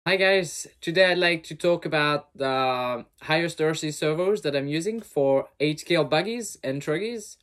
Hi guys, today I'd like to talk about the highest RC servos that I'm using for 8-scale buggies and truggies.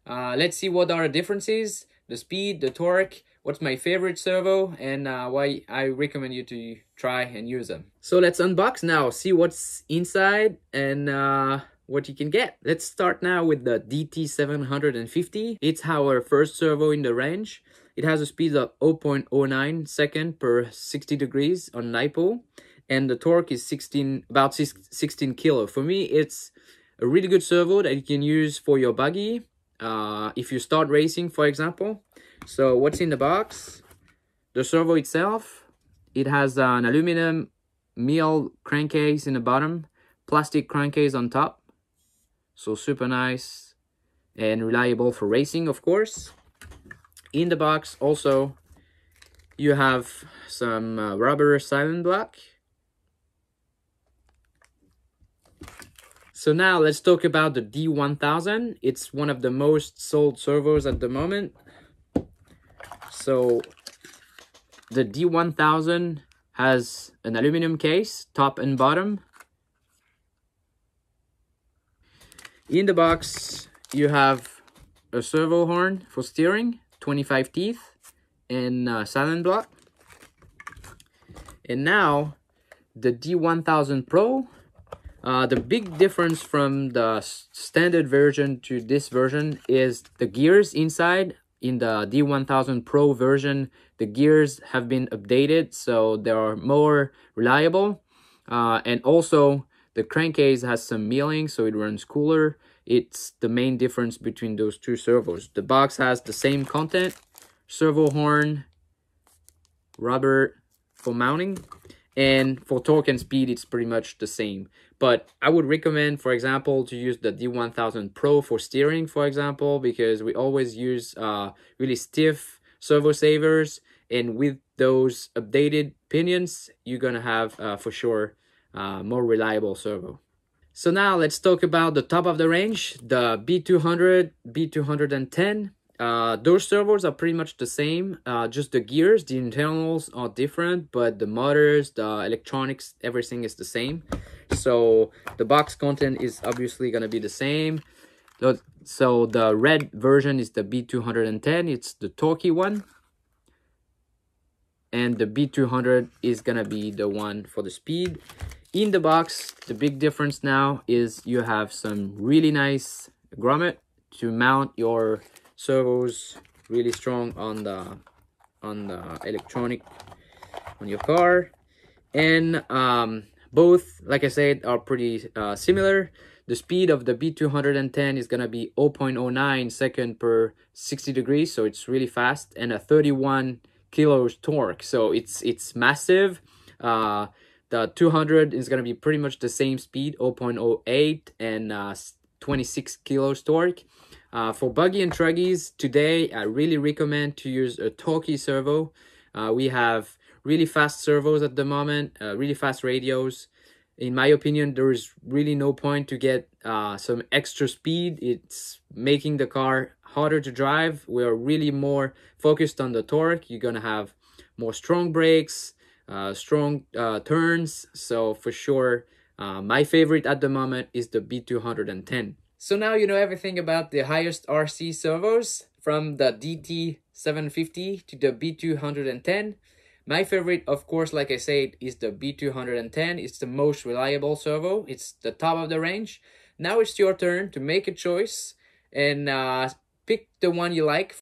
Let's see what are the differences, the speed, the torque, what's my favorite servo, and why I recommend you to try and use them. So let's unbox now, see what's inside and what you can get. Let's start now with the DT750. It's our first servo in the range. It has a speed of 0.09 second per 60 degrees on LiPo, and the torque is about 16 kilo. For me, it's a really good servo that you can use for your buggy if you start racing, for example. So what's in the box? The servo itself, it has an aluminum mill crankcase in the bottom, plastic crankcase on top. So super nice and reliable for racing, of course. In the box also you have some rubber silent block. So now let's talk about the D1000. It's one of the most sold servos at the moment. So the D1000 has an aluminum case, top and bottom. In the box you have a servo horn for steering, 25 teeth, and silent block. And now the D1000 Pro. The big difference from the standard version to this version is the gears inside. In the D1000 Pro version, the gears have been updated, so they are more reliable. And also the crankcase has some milling, so it runs cooler. It's the main difference between those two servos. The box has the same content: servo horn, rubber for mounting, and for torque and speed it's pretty much the same. But I would recommend, for example, to use the D1000 Pro for steering, for example, because we always use really stiff servo savers, and with those updated pinions you're gonna have for sure more reliable servo. So now let's talk about the top of the range, the B200, B210. Those servos are pretty much the same, just the gears, the internals are different, but the motors, the electronics, everything is the same. So the box content is obviously going to be the same. So the red version is the B210, it's the torquey one. And the B200 is going to be the one for the speed. In the box, the big difference now is you have some really nice grommet to mount your servos really strong on the electronic on your car. And both, like I said, are pretty similar. The speed of the B210 is gonna be 0.09 second per 60 degrees, so it's really fast, and a 31 kilos torque, so it's massive. The 200 is going to be pretty much the same speed, 0.08, and 26 kilos torque. For buggy and truggies, today I really recommend to use a torquey servo. We have really fast servos at the moment, really fast radios. In my opinion, there is really no point to get some extra speed. It's making the car harder to drive. We're really more focused on the torque. You're going to have more strong brakes, strong turns. So for sure, my favorite at the moment is the B210. So now you know everything about the highest RC servos, from the DT750 to the B210. My favorite, of course, like I said, is the B210. It's the most reliable servo. It's the top of the range. Now it's your turn to make a choice and pick the one you like